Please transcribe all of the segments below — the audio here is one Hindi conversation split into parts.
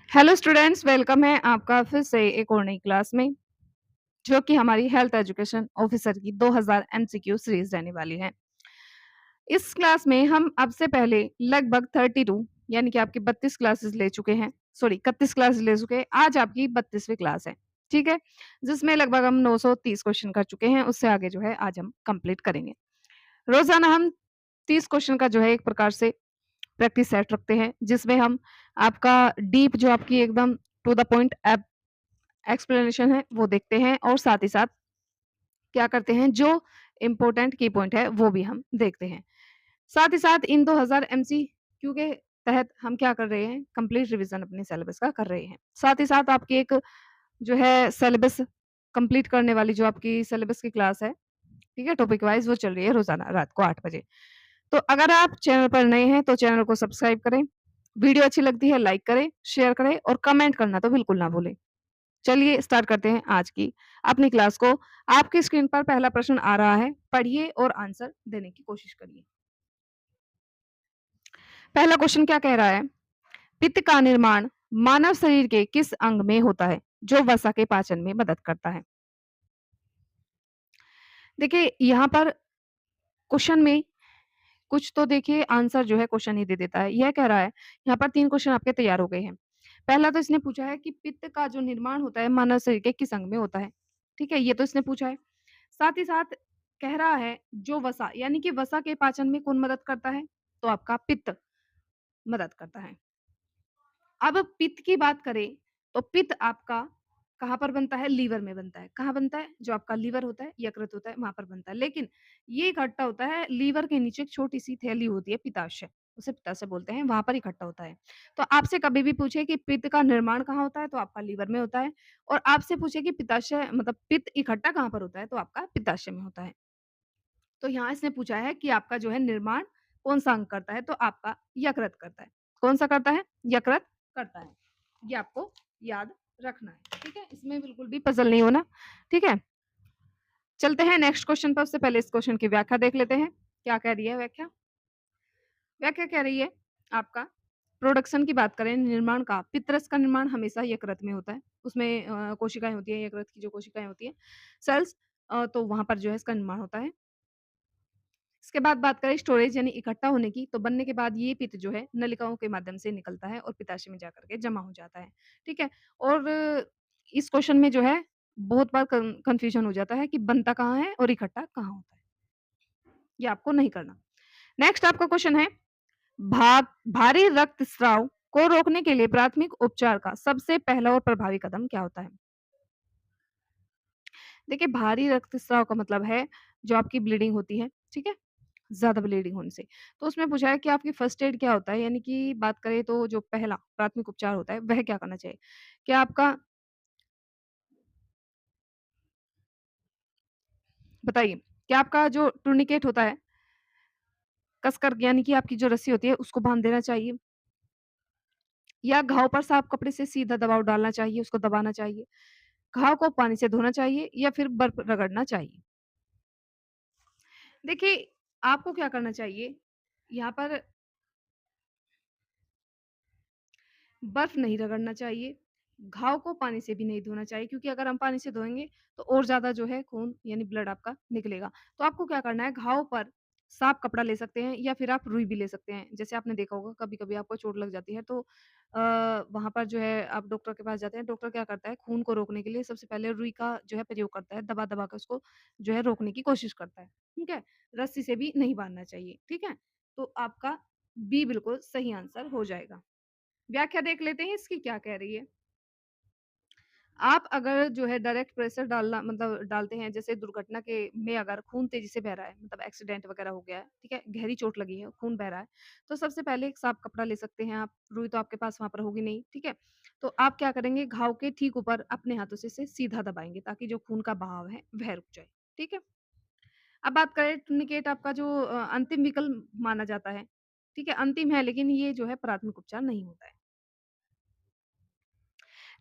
हेलो स्टूडेंट्स, वेलकम है आपका फिर से एक और नई क्लास में, जो कि हमारी हेल्थ एजुकेशन ऑफिसर की 2000 एमसीक्यू सीरीज रहने वाली है। इस क्लास में हम अब से पहले लगभग 32 यानी कि आपकी 32 क्लासेस ले चुके हैं, सॉरी 31 क्लासेस ले चुके हैं। आज आपकी 32वीं क्लास है, ठीक है, जिसमें लगभग हम 930 क्वेश्चन कर चुके हैं। उससे आगे जो है आज हम कंप्लीट करेंगे। रोजाना हम 30 क्वेश्चन का जो है एक प्रकार से प्रैक्टिस सेट रखते हैं, जिसमें हम आपका डीप जो आपकी एकदम टू द पॉइंट एक्सप्लेनेशन है वो देखते हैं, और साथ ही साथ क्या करते हैं, जो इम्पोर्टेंट की पॉइंट है वो भी हम देखते हैं। साथ ही साथ इन 2000 एमसीक्यू के तहत हम क्या कर रहे हैं, कंप्लीट रिवीजन अपने सिलेबस का कर रहे हैं। साथ ही साथ आपकी एक जो है सिलेबस कंप्लीट करने वाली जो आपकी सिलेबस की क्लास है, ठीक है, टॉपिक वाइज वो चल रही है रोजाना रात को 8 बजे। तो अगर आप चैनल पर नए हैं तो चैनल को सब्सक्राइब करें, वीडियो अच्छी लगती है लाइक करें, शेयर करें और कमेंट करना तो बिल्कुल ना भूलें। चलिए स्टार्ट करते हैं आज की अपनी क्लास को। आपकी स्क्रीन पर पहला प्रश्न आ रहा है, पढ़िए और आंसर देने की कोशिश करिए। पहला क्वेश्चन क्या कह रहा है, पित्त का निर्माण मानव शरीर के किस अंग में होता है जो वसा के पाचन में मदद करता है? देखिए यहाँ पर क्वेश्चन में कुछ तो देखिए आंसर जो है क्वेश्चन ही दे देता है। यह कह रहा है, यहाँ पर 3 क्वेश्चन आपके तैयार हो गए हैं। पहला तो इसने पूछा है कि पित्त का जो निर्माण होता है मानव शरीर के किस अंग में होता है? ठीक है, ये तो इसने पूछा है। साथ ही साथ कह रहा है जो वसा यानी कि वसा के पाचन में कौन मदद करता है? तो आपका पित्त मदद करता है। अब पित्त की बात करें तो पित्त आपका कहाँ पर बनता है? लीवर में बनता है। कहाँ बनता है? जो आपका लीवर होता है, यकृत होता है, वहाँ पर बनता है। लेकिन ये इकट्ठा होता है लीवर के नीचे, एक छोटी-सी थैली होती है पित्ताशय, उसे पित्ताशय बोलते हैं, वहाँ पर इकट्ठा होता है। तो आपसे कभी भी पूछे कि पित्त का निर्माण कहाँ होता है? तो आपका लीवर में होता है, और आपसे पूछे कि पित्ताशय मतलब पित्त इकट्ठा कहाँ पर होता है? तो आपका पित्ताशय में होता है। तो यहाँ इसने पूछा है कि आपका जो है निर्माण कौन-सा अंग करता है? तो आपका यकृत करता है। कौन-सा करता है? यकृत करता है। ये आपको याद रखना है, ठीक है? इसमें बिल्कुल भी पज़ल नहीं होना, ठीक है? चलते हैं नेक्स्ट क्वेश्चन पर, उससे पहले इस क्वेश्चन की व्याख्या देख लेते हैं। क्या कह रही है व्याख्या? व्याख्या कह रही है आपका प्रोडक्शन की बात करें निर्माण का, पित्तरस का निर्माण हमेशा यकृत में होता है। उसमें कोशिकाएँ होती हैं, यकृत की जो कोशिकाएँ होती हैं, सेल्स, तो वहाँ पर जो है इसका निर्माण होता है। इसके बाद बात करें स्टोरेज यानी इकट्ठा होने की, तो बनने के बाद ये पित्त जो है नलिकाओं के माध्यम से निकलता है और पित्ताशय में जाकर के जमा हो जाता है, ठीक है? और इस क्वेश्चन में जो है बहुत बार कन्फ्यूजन हो जाता है कि बनता कहाँ है और इकट्ठा कहाँ होता है, ये आपको नहीं करना। नेक्स्ट आपका क्वेश्चन है, भारी रक्तस्राव को रोकने के लिए प्राथमिक उपचार का सबसे पहला और प्रभावी कदम क्या होता है? देखिए भारी रक्तस्राव का मतलब है जो आपकी ब्लीडिंग होती है, ठीक है? ज़्यादा ब्लीडिंग होने से। तो उसमें पूछा है कि आपकी फर्स्ट एड क्या होता है? यानी कि बात करें तो जो पहला प्राथमिक उपचार होता है, वह क्या करना चाहिए? क्या आपका बताइए, क्या आपका जो टूर्निकेट होता है, कसकर यानी कि आपकी जो रस्सी होती है, उसको बाँध देना चाहिए? या घाव पर साफ कपड़े से सीधा दबाव डालना चाहिए, उसको दबाना चाहिए? घाव को पानी से धोना चाहिए या फिर बर्फ रगड़ना चाहिए? देखिए, आपको क्या करना चाहिए, यहाँ पर बर्फ नहीं रगड़ना चाहिए, घाव को पानी से भी नहीं धोना चाहिए, क्योंकि अगर हम पानी से धोएँगे तो और ज़्यादा जो है खून यानी ब्लड आपका निकलेगा। तो आपको क्या करना है, घाव पर साफ कपड़ा ले सकते हैं या फिर आप रुई भी ले सकते हैं। जैसे आपने देखा होगा कभी-कभी आपको चोट लग जाती है तो वहाँ पर जो है आप डॉक्टर के पास जाते हैं, डॉक्टर क्या करता है खून को रोकने के लिए सबसे पहले रुई का जो है प्रयोग करता है, दबा-दबा के उसको जो है रोकने की कोशिश करता है, ठीक है? रस्सी से भी नहीं बाँधना चाहिए, ठीक है? तो आपका बी बिल्कुल सही आंसर हो जाएगा। व्याख्या देख लेते हैं इसकी क्या कह रही है। आप अगर जो है डायरेक्ट प्रेशर डालना मतलब डालते हैं, जैसे दुर्घटना के में अगर खून तेज़ी से बह रहा है, मतलब एक्सीडेंट वगैरह हो गया है, ठीक है? गहरी चोट लगी है, खून बह रहा है, तो सबसे पहले एक साफ कपड़ा ले सकते हैं आप, रुई तो आपके पास वहाँ पर होगी नहीं, ठीक है? तो आप क्या करेंगे, घाव के ठीक ऊपर अपने हाथों से इसे सीधा दबाएँगे ताकि जो खून का बहाव है, वह रुक जाए, ठीक है? अब बात करें टूर्निकेट आपका जो अंतिम विकल्प माना जाता है, ठीक है? अंतिम है लेकिन ये जो है प्राथमिक उपचार नहीं होता है।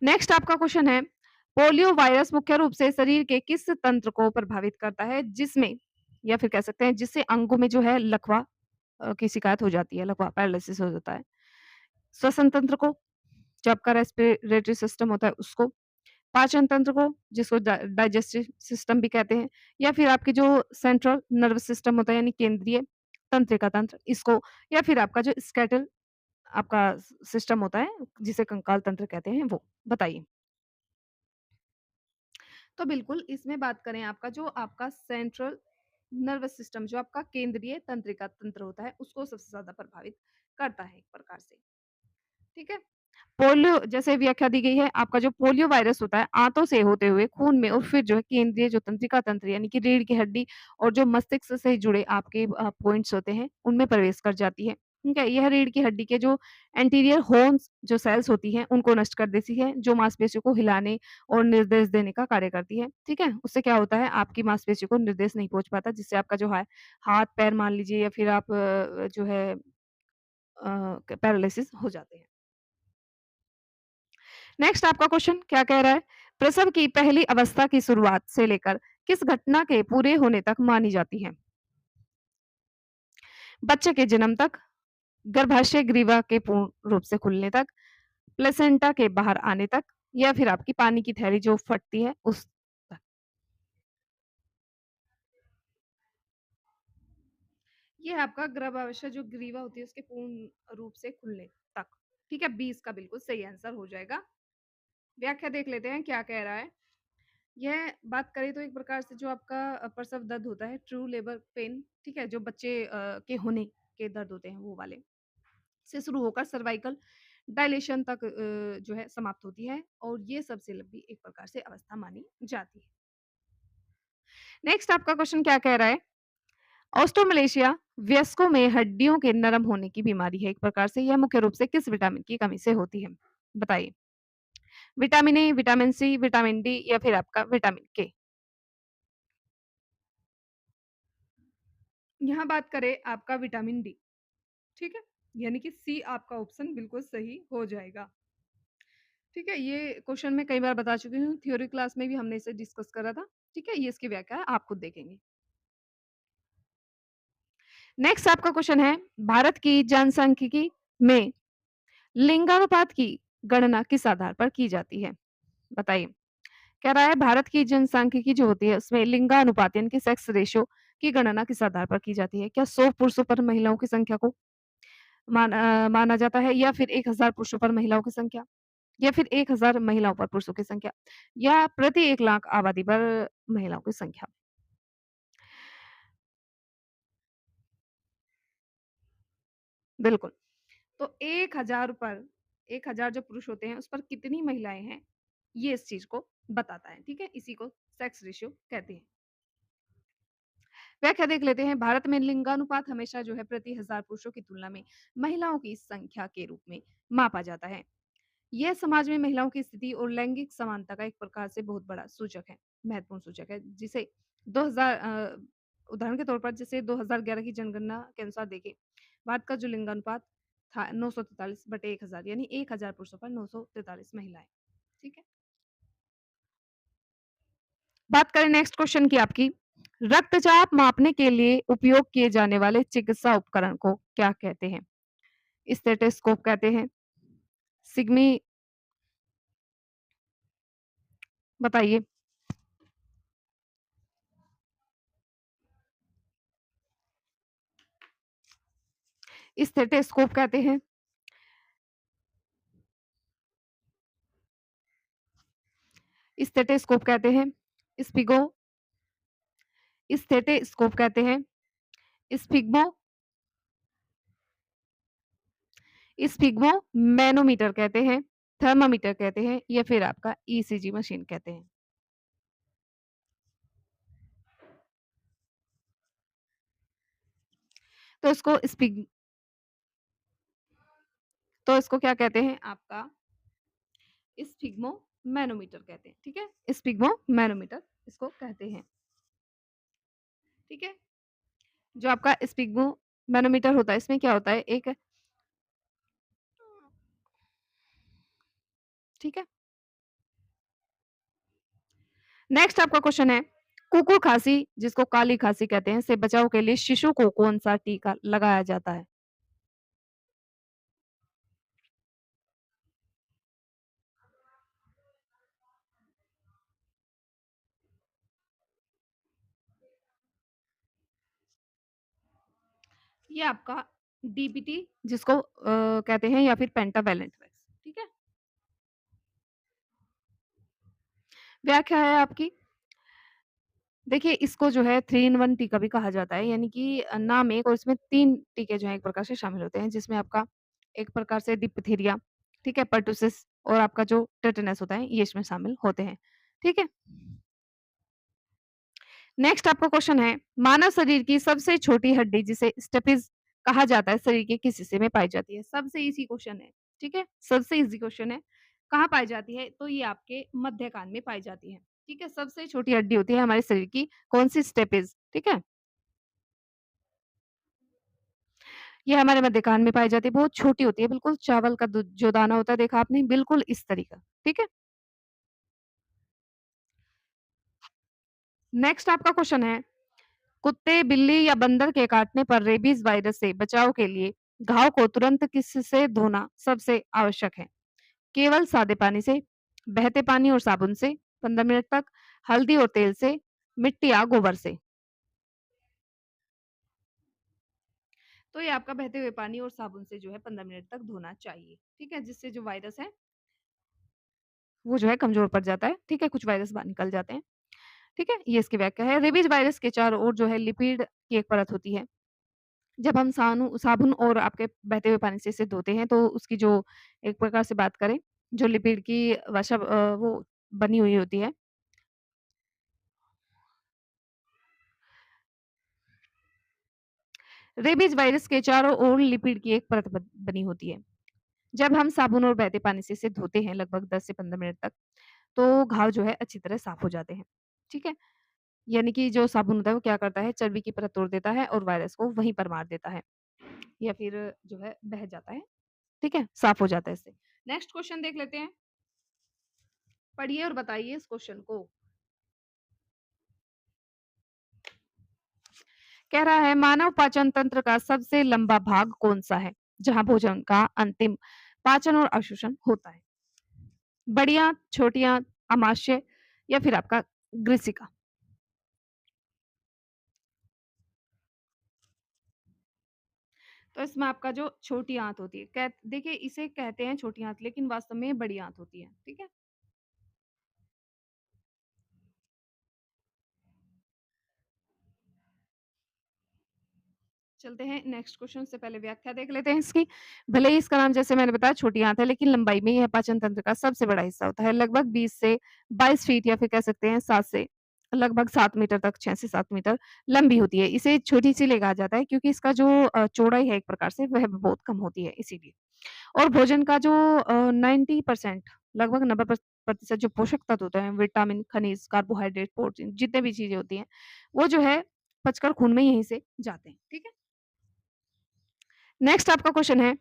नेक्स्ट आपका क्वेश्चन है, पोलियो वायरस मुख्य रूप से शरीर के किस तंत्र को प्रभावित करता है जिसमें या फिर कह सकते हैं जिससे अंगों में जो है लकवा की शिकायत हो जाती है, लकवा पैरालिसिस हो जाता है? श्वसन तंत्र को, जो आपका रेस्पिरेटरी सिस्टम होता है उसको, पाचन तंत्र को जिसको डाइजेस्टिव सिस्टम भी कहते हैं, या फिर आपकी जो सेंट्रल नर्वस सिस्टम होता है यानी केंद्रीय तंत्रिका तंत्र इसको, या फिर आपका जो स्केलेटल आपका सिस्टम होता है जिसे कंकाल तंत्र कहते हैं वो। बताइए। तो बिल्कुल इसमें बात करें आपका जो आपका सेंट्रल नर्वस सिस्टम जो आपका केंद्रीय तंत्रिका तंत्र होता है उसको सबसे ज़्यादा प्रभावित करता है एक प्रकार से। ठीक है? पोलियो जैसे व्याख्या दी गई है, आपका जो पोलियो वायरस होता है, आंतों से होते हुए खून में और फिर जो है केंद्रीय जो तंत्रिका तंत्र यानी कि रीढ़ की हड्डी और जो मस्तिष्क से जुड़े आपके पॉइंट्स होते हैं, उनमें प्रवेश कर जाती है। ठीक है? यह रीढ़ की हड्डी के जो एंटीरियर हॉर्न्स जो सेल्स होती हैं, उनको नष्ट कर देती है, जो मांसपेशियों को हिलाने और निर्देश देने का कार्य करती है। ठीक है? उससे क्या होता है, आपकी मांसपेशियों को निर्देश नहीं पहुँच पाता, जिससे आपका जो है हाथ-पैर मान लीजिए या फिर आप जो है पैरालिसिस हो जाते हैं। नेक्स्ट आपका क्वेश्चन क्या कह रहा है? प्रसव की पहली अवस्था की शुरुआत से लेकर किस घटना के पूरे होने तक मानी जाती है? बच्चे के जन्म तक, गर्भाशय ग्रीवा के पूर्ण रूप से खुलने तक, प्लेसेंटा के बाहर आने तक, या फिर आपकी पानी की थैली जो फटती है उस तक। ये आपका गर्भाशय जो ग्रीवा होती है उसके पूर्ण रूप से खुलने तक। ठीक है, 20 का बिल्कुल सही आंसर हो जाएगा। व्याख्या देख लेते हैं क्या कह रहा है। यह बात करें तो एक प्रकार से जो आपका प्रसव दर्द होता है, ट्रू लेबर पेन, ठीक है, जो बच्चे के होने के दर्द होते हैं वो वाले, से शुरू होकर सर्वाइकल डायलेशन तक जो है समाप्त होती है और ये सबसे लंबी एक प्रकार से अवस्था मानी जाती है। नेक्स्ट आपका क्वेश्चन क्या कह रहा है? ऑस्टोमलेशिया वयस्कों में हड्डियों के नरम होने की बीमारी है एक प्रकार से, यह मुख्य रूप से किस विटामिन की कमी से होती है? बताइए। Vitamin A, vitamin C, vitamin D, या फिर आपका विटामिन के। यहाँ बात करें आपका विटामिन डी, ठीक है? यानी कि सी आपका ऑप्शन बिल्कुल सही हो जाएगा। ठीक है? ये क्वेश्चन मैं कई बार बता चुकी हूँ, थ्योरी क्लास में भी हमने इसे डिस्कस करा था। ठीक है? ये इसकी व्याख्या है, आप खुद देखेंगे। नेक्स्ट आपका क्वेश्चन है, भारत की जनसांख्यिकी में लिंगानुपात की गणना किस आधार पर की जाती है? बताइए। कह रहा है भारत की जनसांख्यिकी जो होती है उसमें लिंगानुपात यानी कि सेक्स रेशियो की गणना किस आधार पर की जाती है? क्या 100 पुरुषों पर महिलाओं की संख्या को माना जाता है, या फिर 1000 पुरुषों पर महिलाओं की संख्या, या फिर 1000 महिलाओं पर पुरुषों की संख्या, या प्रति 1 लाख आबादी पर महिलाओं की संख्या? बिल्कुल। तो 1000 पर 1000 जो पुरुष होते हैं उस पर कितनी महिलाएँ हैं, ये इस चीज़ को बताता है, ठीक है? इसी को सेक्स रेशियो कहते हैं। व्याख्या देख लेते हैं, भारत में लिंगानुपात हमेशा जो है प्रति 1000 पुरुषों की तुलना में महिलाओं की संख्या के रूप में मापा जाता है। यह समाज में महिलाओं की स्थिति और लैंगिक समानता का एक प्रकार से बहुत बड़ा सूचक है, महत्वपूर्ण सूचक है, जिसे 2000 उदाहरण के तौर पर जैसे 2011 की जनगणना के अनुसार देखें, भारत का जो लिंगानुपात था 943 बटे 1000 यानी 1000 पुरुषों पर 943 महिलाएं। ठीक है, बात करें नेक्स्ट क्वेश्चन की आपकी, रक्तचाप मापने के लिए उपयोग किए जाने वाले चिकित्सा उपकरण को क्या कहते हैं? स्टेथोस्कोप कहते हैं, सिग्मी, बताइए। स्टेथोस्कोप कहते हैं, स्टेथोस्कोप कहते हैं, स्पिगो स्टेथोस्कोप कहते हैं, स्पिग्मो स्पिग्मो मैनोमीटर कहते हैं, थर्मामीटर कहते हैं, या फिर आपका ईसीजी मशीन कहते हैं। तो इसको स्पिग तो इसको क्या कहते हैं आपका स्पिग्मो मैनोमीटर कहते हैं। ठीक है, स्पिग्मो मैनोमीटर इसको कहते हैं। ठीक है, जो आपका स्पिग्मो मैनोमीटर होता है इसमें क्या होता है एक, ठीक है। नेक्स्ट आपका क्वेश्चन है, कुकुर खांसी जिसको काली खांसी कहते हैं से बचाव के लिए शिशु को कौन सा टीका लगाया जाता है? ये आपका डीपीटी जिसको कहते हैं या फिर पेंटावैलेंट वैक्स, ठीक है? व्याख्या है आपकी, देखिए इसको जो है 3 इन 1 टीका भी कहा जाता है, यानी कि नाम एक और इसमें 3 टीके जो हैं एक प्रकार से शामिल होते हैं, जिसमें आपका एक प्रकार से डिप्थीरिया, ठीक है? पर्टुसिस और आपका जो टेटेनस होता है, ये इसमें शामिल होते हैं, ठीक है? नेक्स्ट आपका क्वेश्चन है, मानव शरीर की सबसे छोटी हड्डी जिसे स्टेपिज़ कहा जाता है, शरीर के किस हिस्से में पाई जाती है? सबसे ईज़ी क्वेश्चन है, ठीक है? सबसे ईज़ी क्वेश्चन है, कहाँ पाई जाती है? तो ये आपके मध्य कान में पाई जाती है, ठीक है? सबसे छोटी हड्डी होती है हमारे शरीर की, कौन-सी? स्टेपिज़, ठीक है? ये हमारे मध्य कान में पाई जाती है, बहुत छोटी होती है, बिल्कुल चावल का जो दाना होता है देखा आपने, बिल्कुल इस तरीका, ठीक है? नेक्स्ट आपका क्वेश्चन है, कुत्ते, बिल्ली या बंदर के काटने पर रेबीज़ वायरस से बचाव के लिए घाव को तुरंत किससे धोना सबसे आवश्यक है? केवल सादे पानी से, बहते पानी और साबुन से 15 मिनट तक, हल्दी और तेल से, मिट्टी या गोबर से। तो ये आपका बहते हुए पानी और साबुन से जो है 15 मिनट तक धोना चाहिए, ठीक है? जिससे जो वायरस है, वो जो है कमज़ोर पड़ जाता है, ठीक है? कुछ वायरस बाहर निकल जाते हैं, ठीक है? ये इसकी व्याख्या है। रेबीज़ वायरस के चारों ओर जो है लिपिड की एक परत होती है। जब हम साबुन और आपके बहते हुए पानी से इसे धोते हैं तो उसकी जो एक प्रकार से बात करें, जो लिपिड की वो बनी हुई होती है। रेबीज़ वायरस के चारों ओर लिपिड की एक परत बनी होती है। जब हम साबुन और बहते पानी से इसे धोते हैं लगभग 10 से 15 मिनट तक, तो घाव जो है अच्छी तरह साफ हो जाते हैं। ठीक है? यानी कि जो साबुन होता है वो क्या करता है, चर्बी की परत तोड़ देता है और वायरस को वहीं पर मार देता है या फिर जो है बह जाता है। ठीक है? साफ हो जाता है इससे। नेक्स्ट क्वेश्चन देख लेते हैं। पढ़िए और बताइए इस क्वेश्चन को। कह रहा है मानव पाचन तंत्र का सबसे लंबा भाग कौन-सा है? जहाँ भोजन का अंतिम पाचन और अवशोषण होता है। बड़ियाँ, छोटियाँ, आमाशय या फिर आपका ग्रिसिका। तो इसमें आपका जो छोटी आँत होती है, देखिए इसे कहते हैं छोटी आँत लेकिन वास्तव में ये बड़ी आँत होती है, ठीक है? चलते हैं नेक्स्ट क्वेश्चन से पहले व्याख्या देख लेते हैं इसकी। भले ही इसका नाम जैसे मैंने बताया छोटी आँत है लेकिन लंबाई में यह पाचन तंत्र का सबसे बड़ा हिस्सा होता है। लगभग 20 से 22 फीट या फिर कह सकते हैं 7 से लगभग 7 मीटर तक 6 से 7 मीटर लंबी होती है। इसे छोटी इसीलिए कहा जाता है क्योंकि इसका जो चौड़ाई है एक प्रकार से वह बहुत कम होती है इसीलिए। और भोजन का जो 90% लगभग 90% जो पोषक तत्व होते हैं, विटामिन, खनिज, कार्बोहाइड्रेट, प्रोटीन जितने भी चीज़ें होती हैं, वो जो है पचकर खून में यहीं से जाते हैं, ठीक है? नेक्स्ट आपका क्वेश्चन है,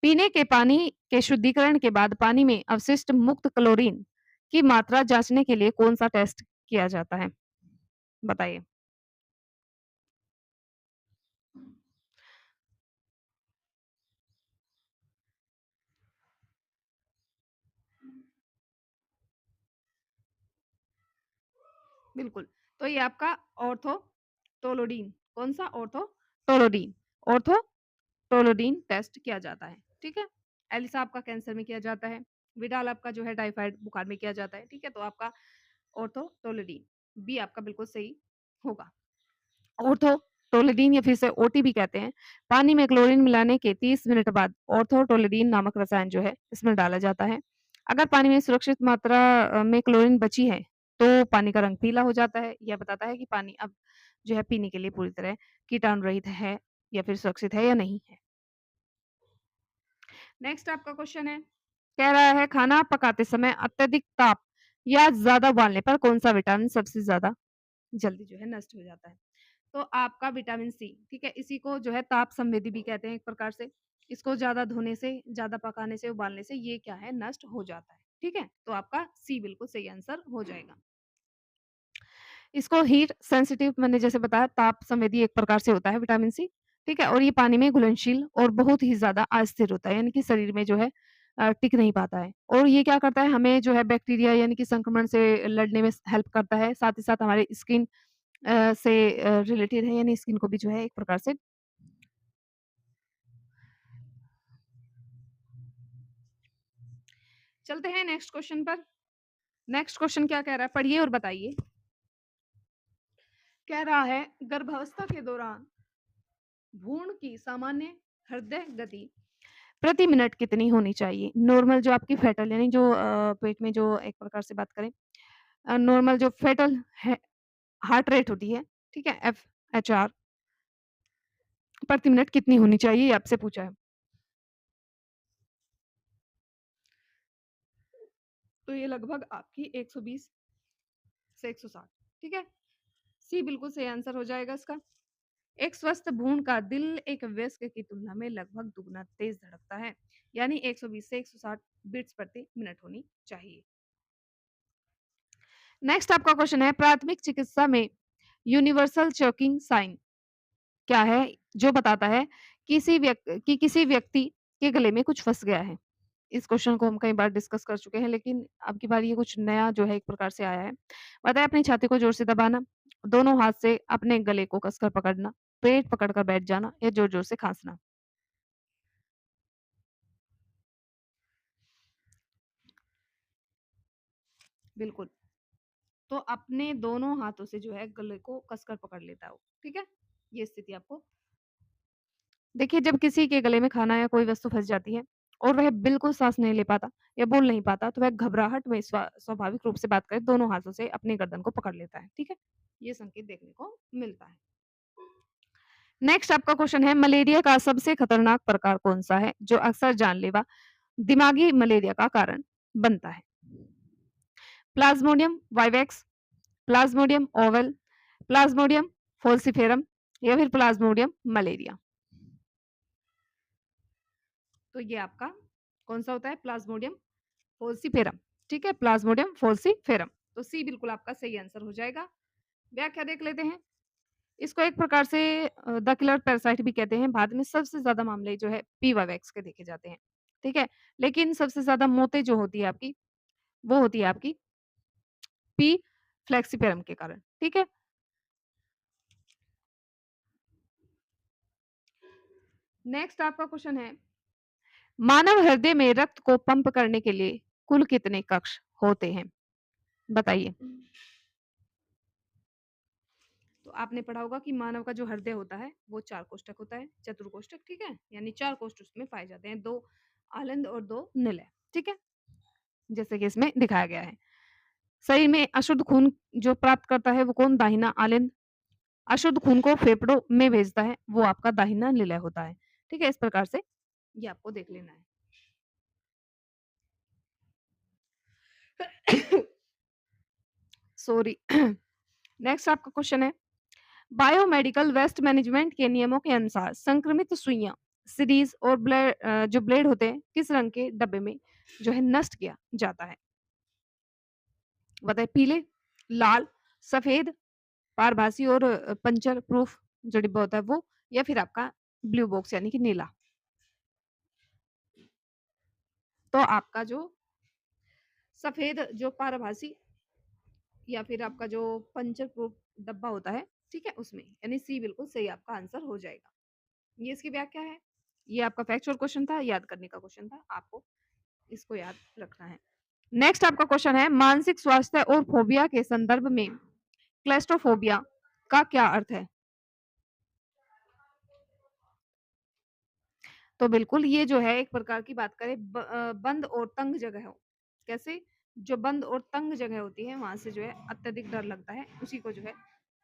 पीने के पानी के शुद्धिकरण के बाद पानी में अवशिष्ट मुक्त क्लोरीन की मात्रा जाँचने के लिए कौन-सा टेस्ट किया जाता है? बताइए। बिल्कुल, तो ये आपका ऑर्थोटोलोडीन कौन-सा? ऑर्थोटोलोडीन ऑर्थोटोलोडीन टेस्ट किया जाता है, ठीक है? एलिसा आपका कैंसर में किया जाता है, विडाल आपका जो है टाइफाइड बुखार में किया जाता है, ठीक है? तो आपका ऑर्थोटोलोडीन बी आपका बिल्कुल सही होगा। ऑर्थोटोलोडीन या फिर इसे ओटी भी कहते हैं, पानी में क्लोरीन मिलाने के 30 मिनट बाद ऑर्थोटोलोडीन नामक रसायन जो है इसमें डाला जाता है। अगर पानी में सुरक्षित मात्रा में क्लोरीन बची है, तो पानी का रंग पीला हो जाता है। यह बताता है कि पानी अब जो है पीने के लिए पूरी तरह कीटाणु रहित है या फिर सुरक्षित है या नहीं है। नेक्स्ट आपका क्वेश्चन है, कह रहा है खाना पकाते समय अत्यधिक ताप या ज़्यादा उबालने पर कौन-सा विटामिन सबसे ज़्यादा जल्दी जो है नष्ट हो जाता है? तो आपका विटामिन सी, ठीक है? इसी को जो है ताप संवेदी भी कहते हैं एक प्रकार से। इसको ज़्यादा धोने से, ज़्यादा पकाने से, उबालने से ये क्या है नष्ट हो जाता है, ठीक है? तो आपका सी बिल्कुल सही आंसर हो जाएगा। इसको हीट सेंसिटिव मैंने जैसे बताया ताप संवेदी एक प्रकार से होता है विटामिन सी, ठीक है? और ये पानी में घुलनशील और बहुत ही ज़्यादा अस्थिर होता है, यानी कि शरीर में जो है टिक नहीं पाता है। और ये क्या करता है हमें जो है बैक्टीरिया यानी कि संक्रमण से लड़ने में हेल्प करता है, साथ ही साथ हमारी स्किन से रिलेटेड है यानी स्किन को भी जो है एक प्रकार से चलते हैं नेक्स्ट क्वेश्चन पर। नेक्स्ट क्वेश्चन क्या कह रहा है, पढ़िए और बताइए। कह रहा है गर्भावस्था के दौरान भ्रूण की सामान्य हृदय गति प्रति मिनट कितनी होनी चाहिए? नॉर्मल जो आपकी फेटल यानी जो पेट में जो एक प्रकार से बात करें नॉर्मल जो फेटल है हार्ट रेट होती है, ठीक है? एफएचआर प्रति मिनट कितनी होनी चाहिए? ये आपसे पूछा है। तो ये लगभग आपकी 120 से 160, ठीक है? सी बिल्कुल सही आंसर हो जाएगा इसका। एक स्वस्थ भ्रूण का दिल एक वयस्क की तुलना में लगभग दुगना तेज धड़कता है, यानी 120 से 160 बीट्स प्रति मिनट होनी चाहिए। नेक्स्ट आपका क्वेश्चन है प्राथमिक चिकित्सा में यूनिवर्सल चोकिंग साइन क्या है जो बताता है किसी व्यक्ति के गले में कुछ फंस गया है। इस क्वेश्चन को हम कई बार डिस्कस कर चुके हैं, लेकिन अब की बार ये कुछ नया जो है एक प्रकार से आया है। बताए अपनी छाती को जोर से दबाना, दोनों हाथ से अपने गले को कसकर पकड़ना, पेट पकड़कर बैठ जाना या जोर जोर से खांसना। बिल्कुल। तो अपने दोनों हाथों से जो है गले को कसकर पकड़ लेता है वो, ठीक है? ये स्थिति आपको देखिए जब किसी के गले में खाना या कोई वस्तु फंस जाती है और वह बिल्कुल सांस नहीं ले पाता या बोल नहीं पाता तो वह घबराहट में स्वाभाविक रूप से बात करे दोनों हाथों से अपनी गर्दन को पकड़ लेता है, ठीक है? ये संकेत देखने को मिलता है। नेक्स्ट आपका क्वेश्चन है मलेरिया का सबसे खतरनाक प्रकार कौन सा है जो अक्सर जानलेवा दिमागी मलेरिया का कारण बनता है? Plasmodium vivax, plasmodium ovale, plasmodium falciparum या फिर प्लाज्मोडियम मलेरिया। तो ये आपका कौन सा होता है? प्लाज्मोडियम फोल्सिफेरम, ठीक है? प्लाज्मोडियम फोल्सिफेरम। तो सी बिल्कुल आपका सही आंसर हो जाएगा। व्याख्या देख लेते हैं। इसको एक प्रकार से द किलर पैरासाइट भी कहते हैं। बाद में सबसे ज़्यादा मामले जो है पी वाइवेक्स के देखे जाते हैं, ठीक है? लेकिन सबसे ज़्यादा मौतें जो होती है आपकी, वो होती है आपकी पी फ्लेक्सीफेरम के कारण, ठीक है? नेक्स्ट आपका क्वेश्चन है मानव हृदय में रक्त को पंप करने के लिए कुल कितने कक्ष होते हैं? बताइए। तो आपने पढ़ा होगा कि मानव का जो हृदय होता है वो 4 कोष्ठक होता है, चतुर्कोष्ठक, ठीक है? यानी 4 कोष्ठ उसमें पाए जाते हैं, 2 आलंद और 2 निलय, ठीक है? जैसे कि इसमें दिखाया गया है। शरीर में अशुद्ध खून जो प्राप्त करता है वो कौन? दाहिना आलंद। अशुद्ध खून को फेफड़ों में भेजता है वो आपका दाहिना निलय होता है, ठीक है? इस प्रकार से ये आपको देख लेना है। सॉरी। नेक्स्ट आपका क्वेश्चन है बायोमेडिकल वेस्ट मैनेजमेंट के नियमों के अनुसार संक्रमित सुइयां सीरीज और जो ब्लेड होते हैं किस रंग के डब्बे में जो है नष्ट किया जाता है? बताए पीले, लाल, सफेद, पारभासी और पंचर प्रूफ जो डिब्बा होता है वो, या फिर आपका ब्लू बॉक्स यानी कि नीला। तो आपका जो सफेद जो पारभासी या फिर आपका जो पंचर प्रूफ डब्बा होता है, ठीक है, उसमें यानी सी बिल्कुल सही आपका आंसर हो जाएगा। ये इसकी व्याख्या है। ये आपका फैक्चुअल क्वेश्चन था, याद करने का क्वेश्चन था, आपको इसको याद रखना है। नेक्स्ट आपका क्वेश्चन है मानसिक स्वास्थ्य और फोबिया के संदर्भ में क्लैस्ट्रोफोबिया का क्या अर्थ है? तो बिल्कुल ये जो है एक प्रकार की बात करें बंद और तंग जगह हो। कैसे? जो बंद और तंग जगह होती है वहां से जो है अत्यधिक डर लगता है, उसी को जो है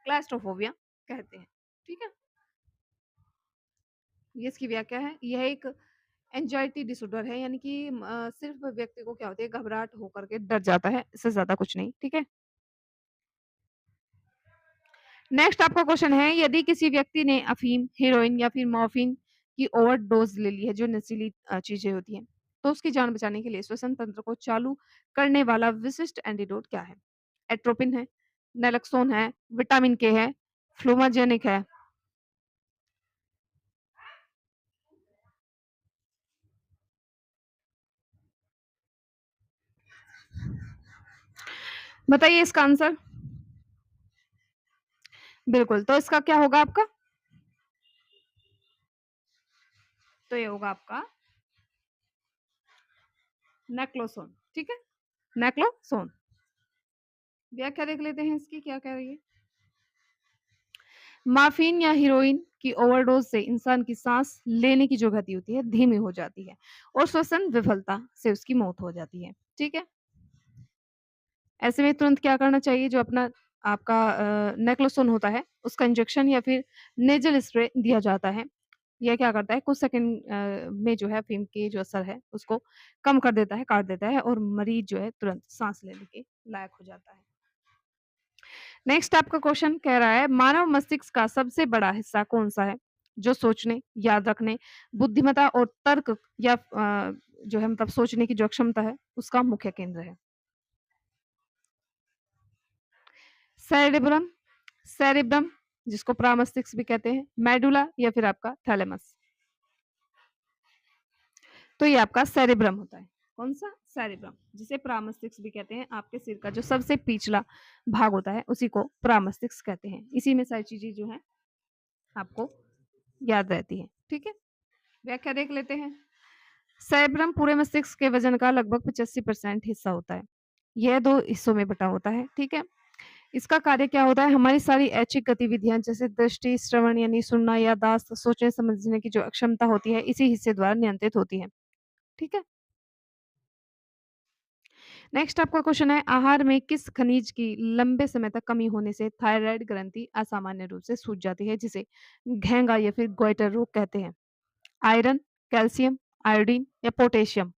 क्लैस्ट्रोफोबिया कहते हैं, ठीक है? ये इसकी व्याख्या है। यह एक एंजाइटी डिसऑर्डर है, यानी कि सिर्फ व्यक्ति को क्या होती है घबराहट होकर के डर जाता है, इससे ज्यादा कुछ नहीं, ठीक है? नेक्स्ट आपका क्वेश्चन है यदि किसी व्यक्ति ने अफीम, हेरोइन या फिर मॉर्फिन की ओवरडोज ले ली है जो नशीली चीजें होती हैं, तो उसकी जान बचाने के लिए श्वसन तंत्र को चालू करने वाला विशिष्ट एंटीडोट क्या है? एट्रोपिन है, नैलोक्सोन है, विटामिन के है, फ्लूमाजेनिक है। बताइए इसका आंसर। बिल्कुल, तो इसका क्या होगा आपका? तो ये होगा आपका नेक्लोसोन, ठीक है, नेक्लोसोन। व्याख्या देख लेते हैं इसकी क्या कह रही है। मार्फिन या हीरोइन की ओवरडोज से इंसान की सांस लेने की जो गति होती है धीमी हो जाती है और श्वसन विफलता से उसकी मौत हो जाती है, ठीक है। ऐसे में तुरंत क्या करना चाहिए, जो अपना आपका नेक्लोसोन होता है उसका इंजेक्शन या फिर नेजल स्प्रे दिया जाता है। यह क्या करता है, कुछ सेकंड में जो है अफ़ीम के जो असर है उसको कम कर देता है, काट देता है और मरीज जो है तुरंत सांस लेने के लायक हो जाता है। नेक्स्ट आपका क्वेश्चन कह रहा है, मानव मस्तिष्क का सबसे बड़ा हिस्सा कौन-सा है? जो सोचने, याद रखने, बुद्धिमत्ता और तर्क या जो है मतलब सोचने की जो क्षमता है, उसका मुख्य केंद्र है। सेरेब्रम, सेरेब्रम जिसको प्रामस्तिष्क भी कहते हैं, मेडुला या फिर आपका थैलेमस। तो ये आपका सेरेब्रम होता है। कौन-सा? सेरेब्रम, जिसे प्रामस्तिष्क भी कहते हैं। आपके सिर का जो सबसे पिछला भाग होता है, उसी को प्रामस्तिष्क कहते हैं। इसी में सारी चीज़ें जो हैं आपको याद रहती हैं, ठीक है? व्याख्या देख लेते हैं। सेरेब्रम पूरे मस्तिष्क के वजन का लगभग 85% हिस्सा होता है। यह 2 हिस्सों में बँटा होता है, ठीक है? इसका कार्य क्या होता है, हमारी सारी ऐच्छिक गतिविधियाँ जैसे दृष्टि, श्रवण यानी सुनना, याददाश्त, सोचने-समझने की जो क्षमता होती है, इसी हिस्से द्वारा नियंत्रित होती है, ठीक है? नेक्स्ट आपका क्वेश्चन है, आहार में किस खनिज की लंबे समय तक कमी होने से थायराइड ग्रंथि असामान्य रूप से सूज जाती है, जिसे घेंगा या फिर गोइटर रोग कहते हैं? आयरन, कैल्शियम, आयोडीन या पोटेशियम?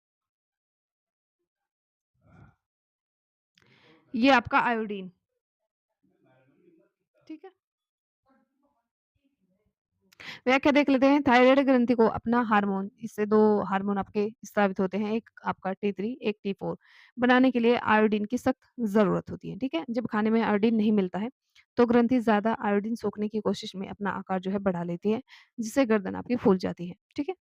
ये आपका आयोडीन, ठीक है। व्याख्या देख लेते हैं। थायराइड ग्रंथि को अपना हार्मोन, इससे 2 हार्मोन आपके स्रावित होते हैं, एक आपका T3 एक T4 बनाने के लिए आयोडीन की सख्त ज़रूरत होती है, ठीक है? जब खाने में आयोडीन नहीं मिलता है, तो ग्रंथि ज़्यादा आयोडीन सोखने की कोशिश में अपना आकार जो है बढ़ा लेती है, जिससे गर्दन आपकी फूल जाती है, ठीक है?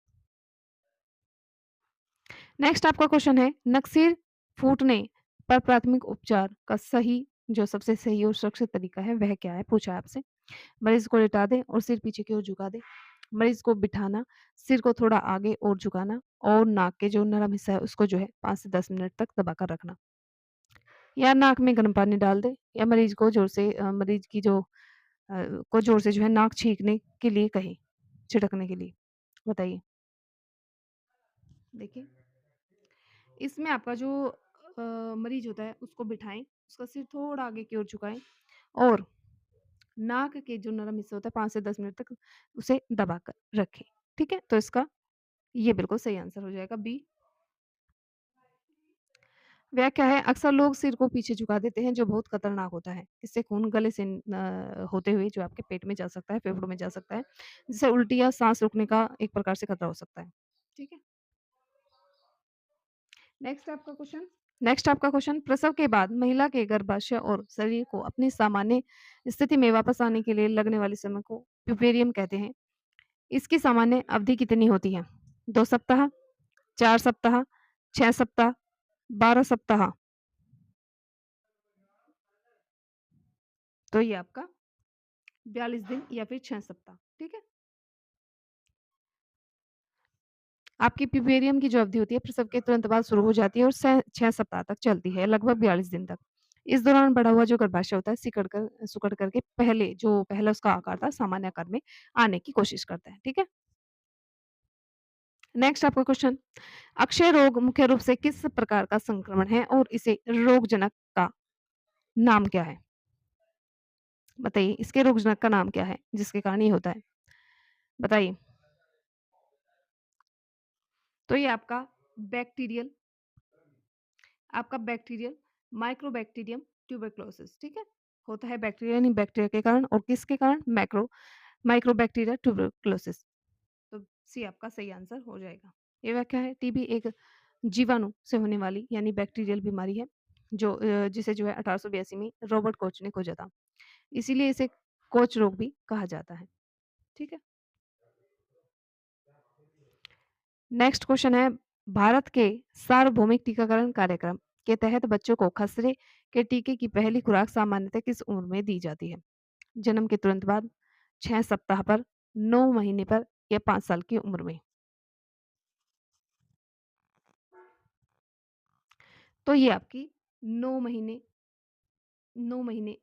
नेक्स्ट आपका क्वेश्चन है, नक्सीर फूटने पर प्राथमिक उपचार का सही जो सबसे सही और सुरक्षित तरीका है, वह क्या है? पूछा है आपसे। मरीज को लेटा दें और सिर पीछे की ओर झुका दें। मरीज को बिठाना, सिर को थोड़ा आगे और झुकाना और नाक के जो नरम हिस्सा है उसको जो है 5 से 10 मिनट तक दबाकर रखना। या नाक में गर्म पानी डाल दें या मरीज को जोर से मरीज की जो को जोर से जो है नाक छींकने के लिए कहें, छिड़कने के लिए। बताइए। देखिए, इसमें आपका जो मरीज होता है उसको बिठाएँ, उसका सिर थोड़ा आगे की ओर झुकाएँ और नाक के जो नरम हिस्सा होता है 5 से 10 मिनट तक उसे दबाकर रखें। ठीक है? तो इसका ये बिल्कुल सही आंसर हो जाएगा बी। व्याख्या है, अक्सर लोग सिर को पीछे झुका देते हैं जो बहुत खतरनाक होता है। इससे खून गले से होते हुए जो आपके पेट में जा सकता है, फेफड़ों में जा सकता है, जिससे उल्टी या साँस रुकने का एक प्रकार से खतरा हो सकता है। ठीक है? नेक्स्ट आपका क्वेश्चन नेक्स्ट आपका क्वेश्चन, प्रसव के बाद महिला के गर्भाशय और शरीर को अपनी सामान्य स्थिति में वापस आने के लिए लगने वाले समय को प्यूपेरियम कहते हैं। इसकी सामान्य अवधि कितनी होती है? 2 सप्ताह, 4 सप्ताह, 6 सप्ताह, 12 सप्ताह। तो ये आपका 42 दिन या फिर 6 सप्ताह, ठीक है? आपकी प्यूपेरियम की जो अवधि होती है प्रसव के तुरंत बाद शुरू हो जाती है और 6 सप्ताह तक चलती है, लगभग 42 दिन तक। इस दौरान बढ़ा हुआ जो गर्भाशय होता है सिकुड़ करके पहला उसका आकार था सामान्य आकार में आने की कोशिश करता है, ठीक है? नेक्स्ट आपका क्वेश्चन, अक्षय रोग मुख्य रूप से किस प्रकार का संक्रमण है और इसे रोगजनक का नाम क्या है? बताइए, इसके रोगजनक का नाम क्या है जिसके कारण ये होता है? बताइए। तो ये बैक्टीरियल बैक्टीरियल माइक्रोबैक्टीरियम ट्यूबरक्लोसिस, ठीक है? होता है बैक्टीरिया यानी बैक्टीरिया के कारण और किसके कारण? Mycobacteria tuberculosis. तो सी आपका सही आंसर हो जाएगा। ये व्याख्या है, टीबी एक जीवाणु से होने वाली यानी बैक्टीरियल बीमारी है, जो जिसे जो है 1882 में रॉबर्ट कोच ने खोजा था। इसीलिए इसे कोच रोग भी कहा जाता है, ठीक है? नेक्स्ट क्वेश्चन है, भारत के सार्वभौमिक टीकाकरण कार्यक्रम के तहत बच्चों को खसरे के टीके की पहली खुराक सामान्यतः किस उम्र में दी जाती है? जन्म के तुरंत बाद, 6 सप्ताह पर, 9 महीने पर या 5 साल की उम्र में? तो ये आपकी 9 महीने 9 महीने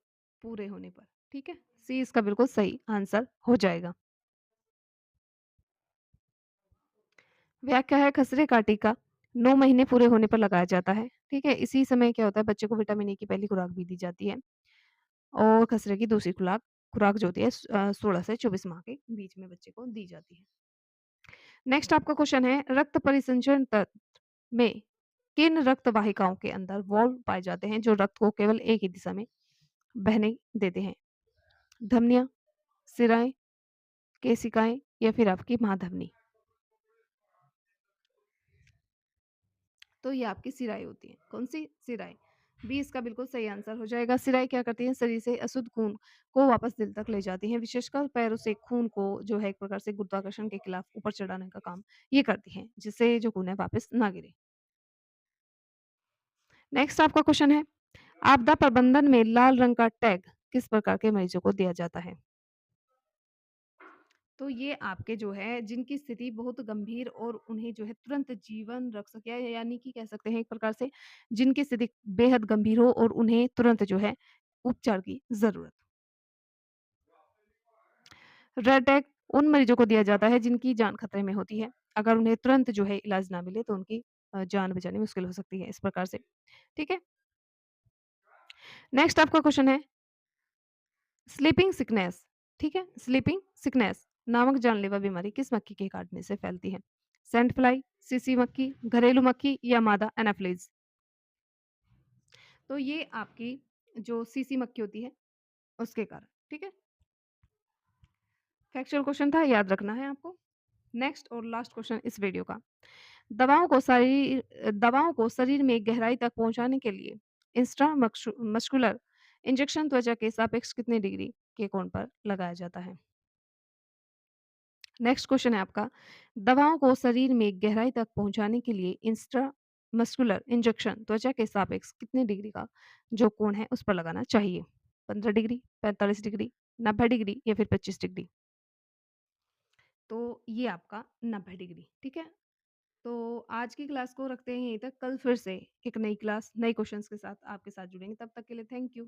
पूरे होने पर, ठीक है? सी इसका बिल्कुल सही आंसर हो जाएगा। व्याख्या है खसरे का टीका 9 महीने पूरे होने पर लगाया जाता है, ठीक है? इसी समय क्या होता है बच्चे को विटामिन ए की पहली खुराक भी दी जाती है और खसरे की दूसरी खुराक खुराक जो होती है 16 से 24 माह के बीच में बच्चे को दी जाती है। नेक्स्ट आपका क्वेश्चन है रक्त परिसंचरण तंत्र में किन रक्त वाहिकाओं के अंदर वाल्व पाए जाते हैं जो रक्त को केवल एक ही दिशा में बहने देते हैं? धमनियाँ, सिराएँ, केशिकाएँ या फिर आपकी महाधमनी? तो ये आपकी सिराएँ होती हैं। कौन-सी? सिराएँ। बी इसका बिल्कुल सही आंसर हो जाएगा। सिराएँ क्या करती हैं? शरीर से अशुद्ध खून को वापस दिल तक ले जाती हैं। विशेषकर पैरों से खून को जो है एक प्रकार से गुरुत्वाकर्षण के खिलाफ ऊपर चढ़ाने का काम ये करती हैं, जिससे जो खून है वापस ना गिरे। नेक्स्ट आपका क्वेश्चन है, आपदा प्रबंधन में लाल रंग का टैग किस प्रकार के मरीजों को दिया जाता है? तो ये आपके जो है जिनकी स्थिति बहुत गंभीर और उन्हें जो है तुरंत जीवन रख सके यानी कि कह सकते हैं एक प्रकार से जिनकी स्थिति बेहद गंभीर हो और उन्हें तुरंत जो है उपचार की ज़रूरत। रेड टैग उन मरीजों को दिया जाता है जिनकी जान खतरे में होती है। अगर उन्हें तुरंत जो है इलाज ना मिले तो उनकी जान बचानी मुश्किल हो सकती है इस प्रकार से। ठीक है? नेक्स्ट आपका क्वेश्चन है स्लीपिंग सिकनेस, ठीक है? स्लीपिंग सिकनेस नामक जानलेवा बीमारी किस मक्खी के काटने से फैलती है? सैंड फ्लाई, सीसी मक्खी, घरेलू मक्खी या मादा एनाफिलीज? तो ये आपकी जो सीसी मक्खी होती है उसके कारण, ठीक है? फैक्चुअल क्वेश्चन था, याद रखना है आपको। नेक्स्ट और लास्ट क्वेश्चन इस वीडियो का। दवाओं को शरीर में गहराई तक पहुंचाने के लिए मस्कुलर इंजेक्शन त्वचा के सापेक्ष कितने डिग्री के कोण पर लगाया जाता है? नेक्स्ट क्वेश्चन है आपका दवाओं को शरीर में गहराई तक पहुंचाने के लिए इंस्ट्रामस्कुलर इंजेक्शन त्वचा के सापेक्ष कितने डिग्री का जो कोण है उस पर लगाना चाहिए? 15 डिग्री, 45 डिग्री, 90 डिग्री या फिर 25 डिग्री? तो ये आपका 90 डिग्री, ठीक है? तो आज की क्लास को रखते हैं यहीं तक। कल फिर से एक नई क्लास, नए क्वेश्चंस के साथ आपके साथ जुड़ेंगे। तब तक के लिए थैंक यू।